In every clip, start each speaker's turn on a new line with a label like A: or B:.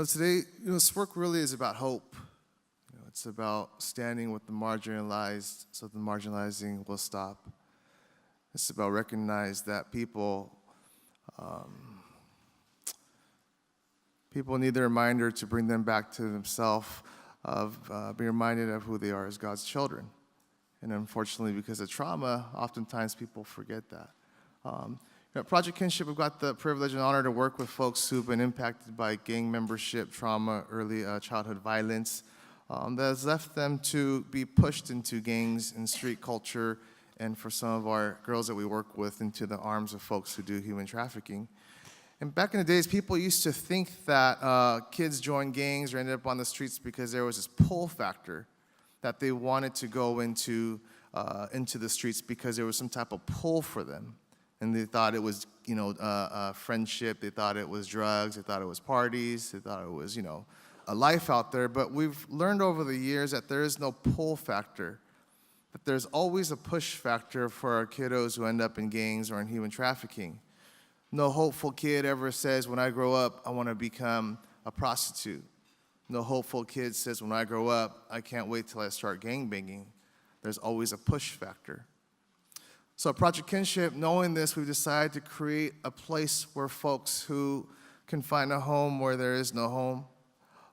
A: Today, this work really is about hope. It's about standing with the marginalized so the marginalizing will stop. It's about recognizing that people need the reminder to bring them back to themselves, be reminded of who they are as God's children. And unfortunately, because of trauma, oftentimes people forget that. At Project Kinship, we've got the privilege and honor to work with folks who've been impacted by gang membership, trauma, early childhood violence, that has left them to be pushed into gangs and street culture, and for some of our girls that we work with, into the arms of folks who do human trafficking. And back in the days, people used to think that kids joined gangs or ended up on the streets because there was this pull factor, that they wanted to go into the streets because there was some type of pull for them. And they thought it was, friendship, they thought it was drugs, they thought it was parties, they thought it was, a life out there. But we've learned over the years that there is no pull factor, that there's always a push factor for our kiddos who end up in gangs or in human trafficking. No hopeful kid ever says, when I grow up, I want to become a prostitute. No hopeful kid says, when I grow up, I can't wait till I start gangbanging. There's always a push factor. So at Project Kinship, knowing this, we've decided to create a place where folks who can find a home where there is no home,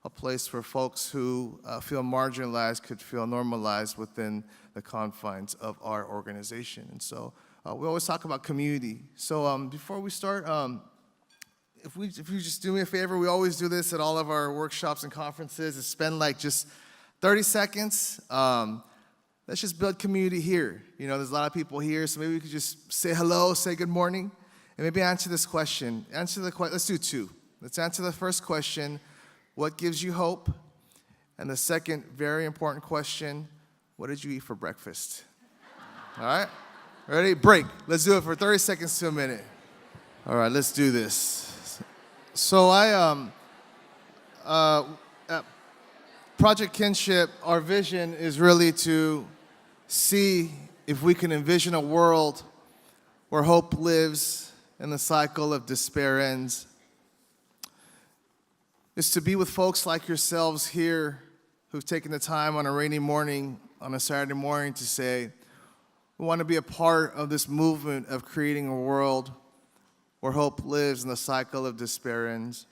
A: a place where folks who feel marginalized could feel normalized within the confines of our organization. And so we always talk about community. So before we start, if you just do me a favor, we always do this at all of our workshops and conferences, is spend like just 30 seconds. Let's just build community here. There's a lot of people here, so maybe we could just say hello, say good morning, and maybe answer this question. Let's do two. Let's answer the first question, what gives you hope? And the second, very important question, what did you eat for breakfast? All right? Ready? Break. Let's do it for 30 seconds to a minute. All right, let's do this. So at Project Kinship, our vision is really to see if we can envision a world where hope lives and the cycle of despair ends. It's to be with folks like yourselves here who've taken the time on a rainy morning, on a Saturday morning, to say, we want to be a part of this movement of creating a world where hope lives and the cycle of despair ends.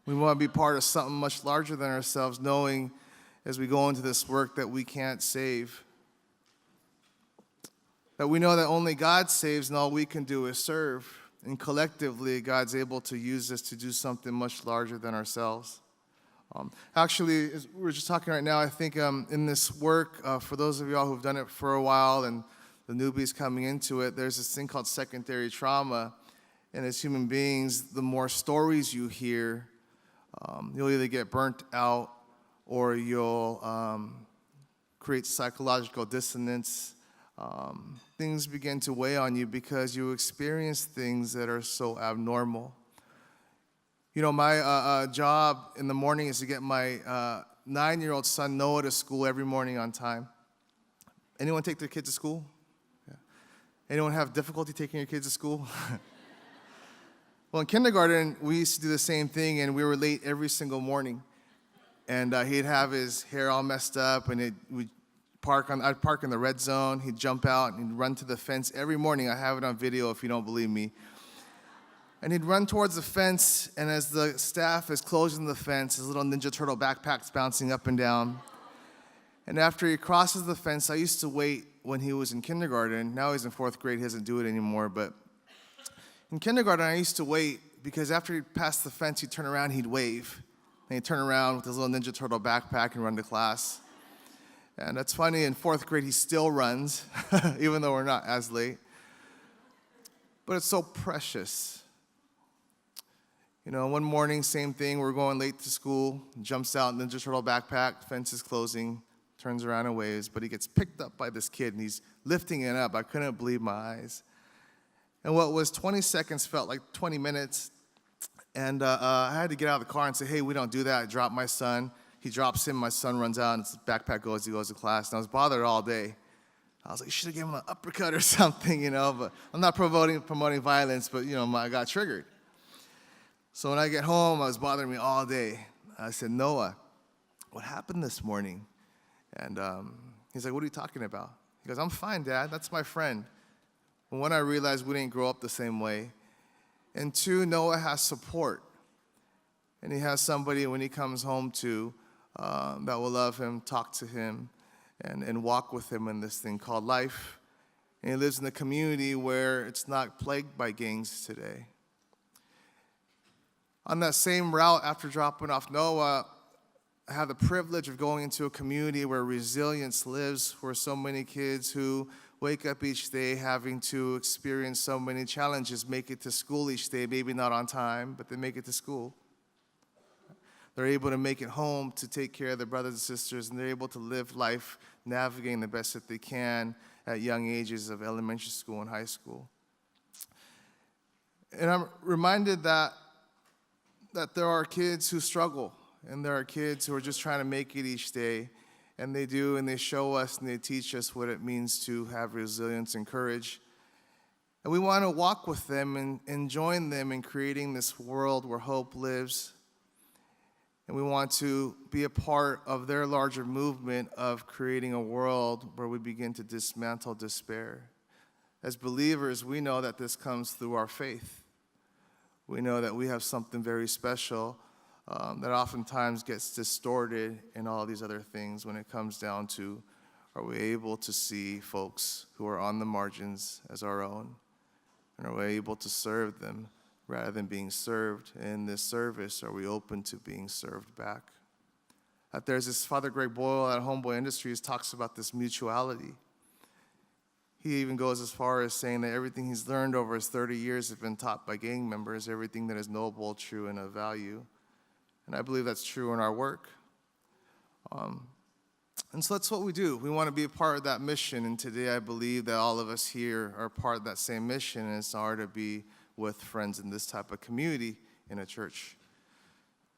A: We want to be part of something much larger than ourselves, knowing as we go into this work that we can't save. That we know that only God saves and all we can do is serve. And collectively, God's able to use us to do something much larger than ourselves. Actually, as we're just talking right now, I think in this work, for those of y'all who've done it for a while and the newbies coming into it, there's this thing called secondary trauma. And as human beings, the more stories you hear, you'll either get burnt out or you'll create psychological dissonance. Things begin to weigh on you because you experience things that are so abnormal. My job in the morning is to get my 9-year-old son Noah to school every morning on time. Anyone take their kids to school? Yeah. Anyone have difficulty taking your kids to school? Well, in kindergarten, we used to do the same thing, and we were late every single morning. And he'd have his hair all messed up, and I'd park in the red zone. He'd jump out, and he'd run to the fence every morning. I have it on video if you don't believe me. And he'd run towards the fence, and as the staff is closing the fence, his little Ninja Turtle backpack's bouncing up and down. And after he crosses the fence, I used to wait when he was in kindergarten. Now he's in 4th grade, he doesn't do it anymore, but in kindergarten, I used to wait because after he'd pass the fence, he'd turn around, he'd wave. And he'd turn around with his little Ninja Turtle backpack and run to class. And that's funny, in 4th grade, he still runs, even though we're not as late. But it's so precious. One morning, same thing, we're going late to school, jumps out, Ninja Turtle backpack, fence is closing, turns around and waves, but he gets picked up by this kid, and he's lifting it up. I couldn't believe my eyes. And what was 20 seconds felt like 20 minutes. And I had to get out of the car and say, hey, we don't do that. I dropped my son. He drops him. My son runs out, and his backpack goes. He goes to class. And I was bothered all day. I was like, you should have given him an uppercut or something, But I'm not promoting violence, but, I got triggered. So when I get home, it was bothering me all day. I said, Noah, what happened this morning? And he's like, what are you talking about? He goes, I'm fine, Dad. That's my friend. And one, I realized we didn't grow up the same way. And two, Noah has support. And he has somebody when he comes home to that will love him, talk to him, and walk with him in this thing called life. And he lives in a community where it's not plagued by gangs today. On that same route, after dropping off Noah, I had the privilege of going into a community where resilience lives, where so many kids who wake up each day having to experience so many challenges make it to school each day, maybe not on time, but they make it to school. They're able to make it home to take care of their brothers and sisters, and they're able to live life navigating the best that they can at young ages of elementary school and high school. And I'm reminded that there are kids who struggle, and there are kids who are just trying to make it each day, and they do, and they show us, and they teach us what it means to have resilience and courage. And we want to walk with them and join them in creating this world where hope lives. And we want to be a part of their larger movement of creating a world where we begin to dismantle despair. As believers, we know that this comes through our faith. We know that we have something very special that oftentimes gets distorted in all these other things when it comes down to, are we able to see folks who are on the margins as our own? And are we able to serve them rather than being served? In this service, are we open to being served back? There's this Father Greg Boyle at Homeboy Industries talks about this mutuality. He even goes as far as saying that everything he's learned over his 30 years has been taught by gang members, everything that is noble, true, and of value. And I believe that's true in our work. And so that's what we do. We want to be a part of that mission, and today I believe that all of us here are part of that same mission, and it's our to be with friends in this type of community in a church.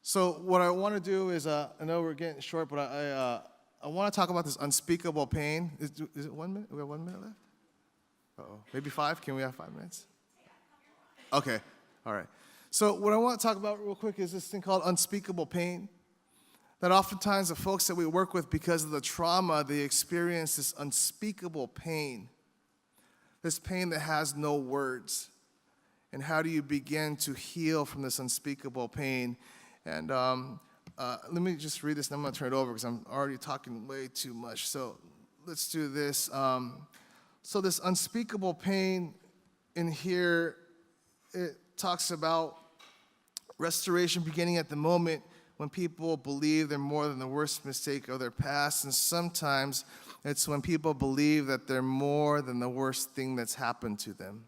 A: So what I want to do is, I know we're getting short, but I want to talk about this unspeakable pain. Is it 1 minute? We have 1 minute left? Uh-oh. Maybe 5? Can we have 5 minutes? Okay. All right. So what I want to talk about real quick is this thing called unspeakable pain. That oftentimes the folks that we work with, because of the trauma, they experience this unspeakable pain. This pain that has no words. And how do you begin to heal from this unspeakable pain? And let me just read this, and I'm going to turn it over because I'm already talking way too much. So let's do this. So this unspeakable pain in here, it talks about restoration beginning at the moment when people believe they're more than the worst mistake of their past. And sometimes it's when people believe that they're more than the worst thing that's happened to them.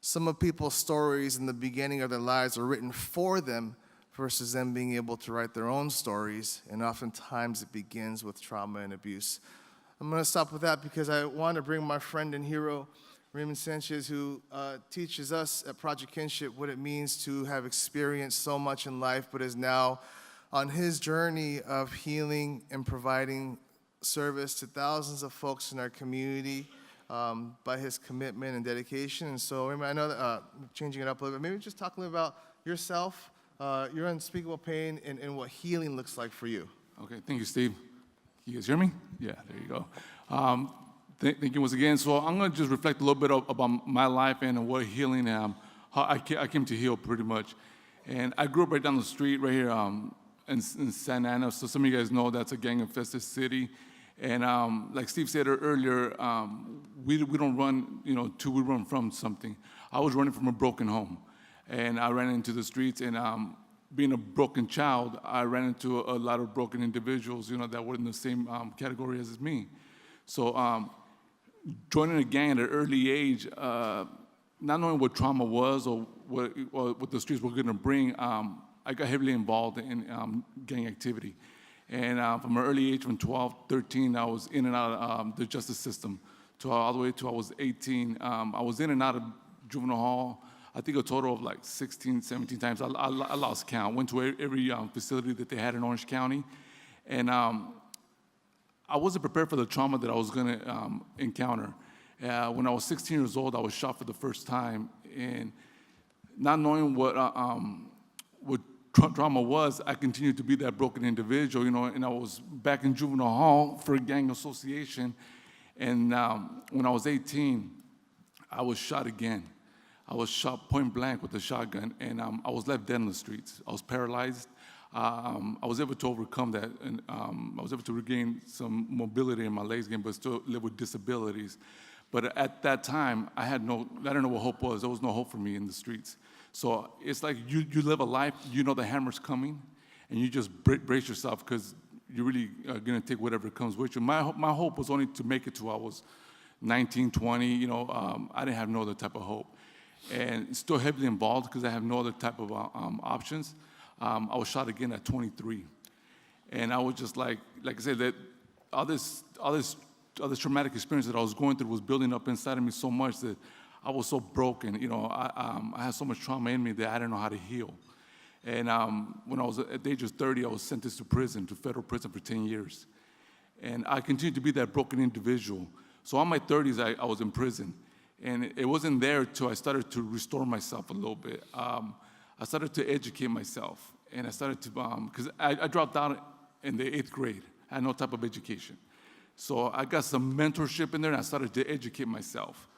A: Some of people's stories in the beginning of their lives are written for them versus them being able to write their own stories. And oftentimes it begins with trauma and abuse. I'm going to stop with that because I want to bring my friend and hero, Raymond Sanchez, who teaches us at Project Kinship what it means to have experienced so much in life, but is now on his journey of healing and providing service to thousands of folks in our community by his commitment and dedication. And so, Raymond, I know that changing it up a little bit, maybe just talk a little about yourself, your unspeakable pain, and what healing looks like for you.
B: Okay, thank you, Steve. You guys hear me? Yeah, there you go. Thank you once again. So I'm going to just reflect a little bit about my life and what healing, how I came to heal pretty much. And I grew up right down the street right here in Santa Ana. So some of you guys know that's a gang-infested city. And like Steve said earlier, we don't run, we run from something. I was running from a broken home. And I ran into the streets, and being a broken child, I ran into a lot of broken individuals, that were in the same category as me. So joining a gang at an early age, not knowing what trauma was or what the streets were going to bring, I got heavily involved in gang activity. And from an early age, from 12, 13, I was in and out of the justice system. All the way to I was 18, I was in and out of juvenile hall. I think a total of like 16, 17 times. I lost count. Went to every facility that they had in Orange County. And I wasn't prepared for the trauma that I was going to encounter. When I was 16 years old, I was shot for the first time. And not knowing what trauma was, I continued to be that broken individual, and I was back in juvenile hall for a gang association. And when I was 18, I was shot again. I was shot point blank with a shotgun, and I was left dead in the streets. I was paralyzed. I was able to overcome that, and I was able to regain some mobility in my legs again, but still live with disabilities. But at that time, I didn't know what hope was. There was no hope for me in the streets. So it's like you live a life, you know the hammer's coming, and you just brace yourself because you're really going to take whatever comes with you. My hope was only to make it to I was 19, 20. I didn't have no other type of hope. And still heavily involved because I have no other type of options. I was shot again at 23. And I was just like I said, that all this traumatic experience that I was going through was building up inside of me so much that I was so broken. I had so much trauma in me that I didn't know how to heal. And when I was at the age of 30, I was sentenced to federal prison for 10 years. And I continued to be that broken individual. So in my 30s, I was in prison. And it wasn't there till I started to restore myself a little bit. I started to educate myself. And I started to, because I dropped out in the 8th grade. I had no type of education. So I got some mentorship in there, and I started to educate myself.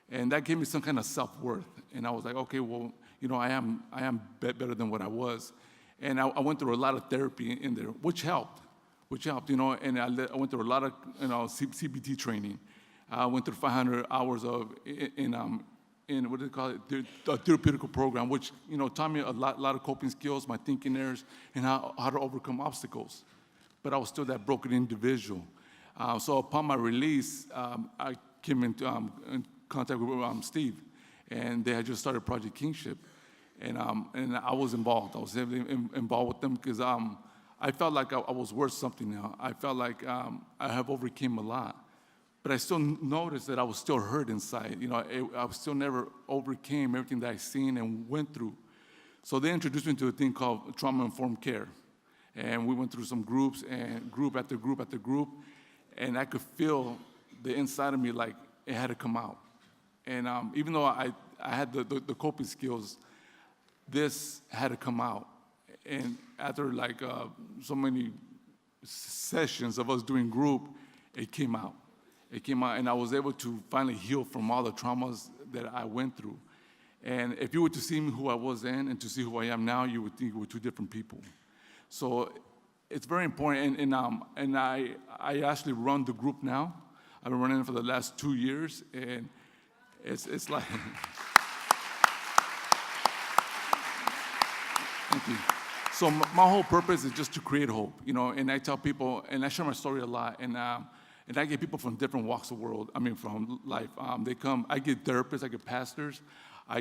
B: And that gave me some kind of self-worth. And I was like, okay, well, I am better than what I was. And I went through a lot of therapy in there, which helped, and I went through a lot of, CBT training. I went through 500 hours of, in what do they call it, the therapeutical program, which, taught me a lot of coping skills, my thinking errors, and how to overcome obstacles. But I was still that broken individual. So upon my release, I came into contact with Steve, and they had just started Project Kingship, and I was involved. I was heavily involved with them because I felt like I was worth something now. I felt like I have overcame a lot, but I still noticed that I was still hurt inside. I still never overcame everything that I seen and went through. So they introduced me to a thing called trauma-informed care, and we went through some groups, and group after group after group, and I could feel the inside of me like it had to come out. And even though I had the coping skills, this had to come out. And after so many sessions of us doing group, it came out. It came out, and I was able to finally heal from all the traumas that I went through. And if you were to see me who I was then and to see who I am now, you would think we're two different people. So it's very important, and I actually run the group now. I've been running it for the last 2 years, and it's like, thank you. So my whole purpose is just to create hope, and I tell people, and I share my story a lot, and I get people from different walks of the world, from life. They come, I get therapists, I get pastors, I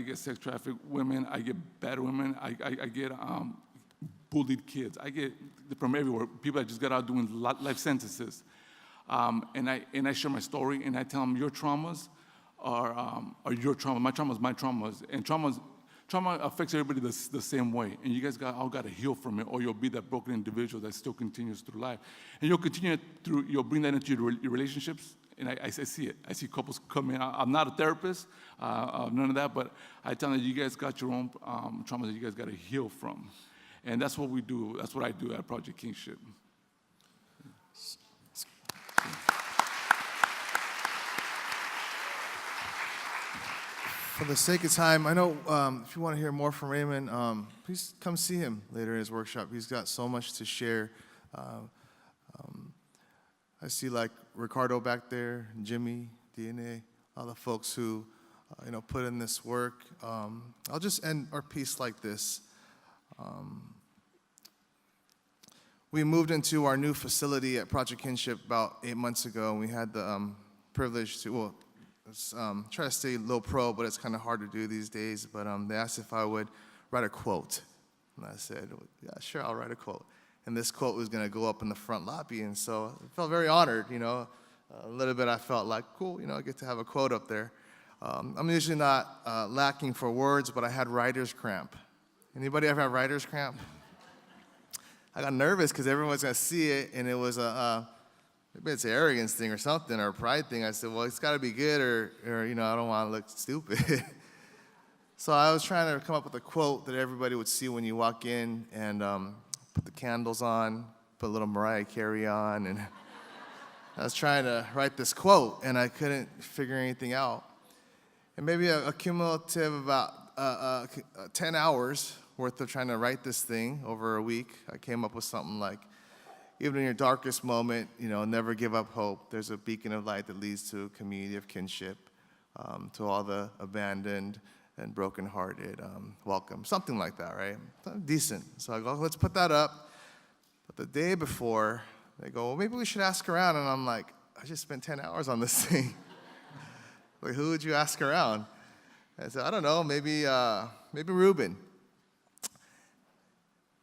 B: get sex trafficked women, I get bad women, I get bullied kids. I get from everywhere, people that just got out doing life sentences. And I share my story, and I tell them, your traumas are your trauma. My trauma is my traumas. And trauma affects everybody the same way. And you guys all got to heal from it, or you'll be that broken individual that still continues through life. And you'll bring that into your relationships. And I see it. I see couples come in. I'm not a therapist, none of that, but I tell them that you guys got your own traumas that you guys got to heal from. And that's what we do. That's what I do at Project Kingship.
A: For the sake of time, I know if you want to hear more from Raymond, please come see him later in his workshop. He's got so much to share. I see Ricardo back there, Jimmy, DNA, all the folks who put in this work. I'll just end our piece like this. We moved into our new facility at Project Kinship about 8 months ago, and we had the privilege to, try to stay low pro, but it's kind of hard to do these days. But they asked if I would write a quote, and I said, yeah, sure, I'll write a quote. And this quote was going to go up in the front lobby, and so I felt very honored, A little bit I felt like, cool, I get to have a quote up there. I'm usually not lacking for words, but I had writer's cramp. Anybody ever have writer's cramp? I got nervous because everyone's going to see it, and it was maybe it's an arrogance thing or something, or a pride thing. I said, well, it's got to be good, or I don't want to look stupid. So I was trying to come up with a quote that everybody would see when you walk in, and put the candles on, put a little Mariah Carey on, and I was trying to write this quote, and I couldn't figure anything out. And maybe a cumulative about 10 hours worth of trying to write this thing over a week, I came up with something like, even in your darkest moment, never give up hope. There's a beacon of light that leads to a community of kinship, to all the abandoned and brokenhearted, welcome. Something like that, right? Decent. So I go, let's put that up. But the day before, they go, well, maybe we should ask around. And I'm like, I just spent 10 hours on this thing. Like, who would you ask around? And I said, I don't know, maybe Ruben.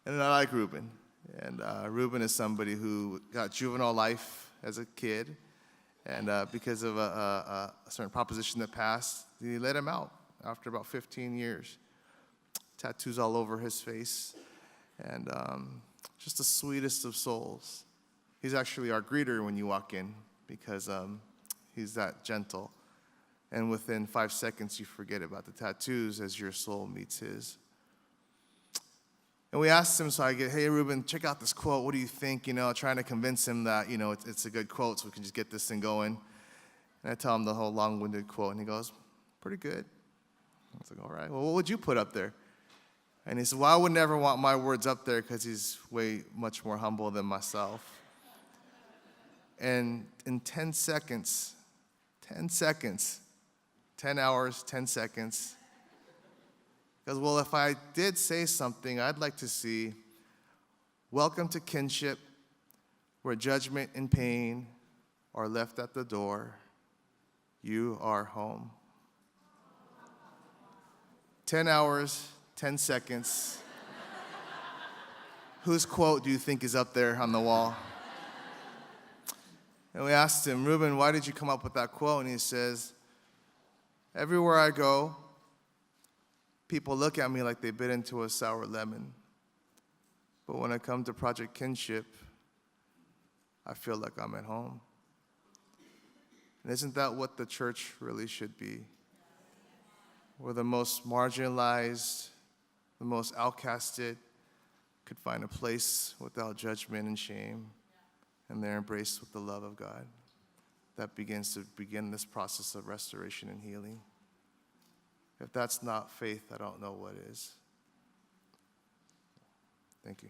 A: And I like Ruben. And Ruben is somebody who got juvenile life as a kid. And because of a certain proposition that passed, he let him out after about 15 years. Tattoos all over his face. And just the sweetest of souls. He's actually our greeter when you walk in because he's that gentle. And within 5 seconds, you forget about the tattoos as your soul meets his. And we asked him, so I get, hey, Ruben, check out this quote. What do you think? Trying to convince him that, it's a good quote so we can just get this thing going. And I tell him the whole long-winded quote, and he goes, pretty good. I was like, all right, well, what would you put up there? And he said, well, I would never want my words up there because he's way much more humble than myself. And in 10 seconds, 10 hours, 10 seconds, because, well, if I did say something, I'd like to see, welcome to kinship, where judgment and pain are left at the door. You are home. 10 hours, 10 seconds. Whose quote do you think is up there on the wall? And we asked him, Ruben, why did you come up with that quote? And he says, everywhere I go, people look at me like they bit into a sour lemon. But when I come to Project Kinship, I feel like I'm at home. And isn't that what the church really should be? Where the most marginalized, the most outcasted could find a place without judgment and shame, and they're embraced with the love of God. That begins this process of restoration and healing. If that's not faith, I don't know what is. Thank you.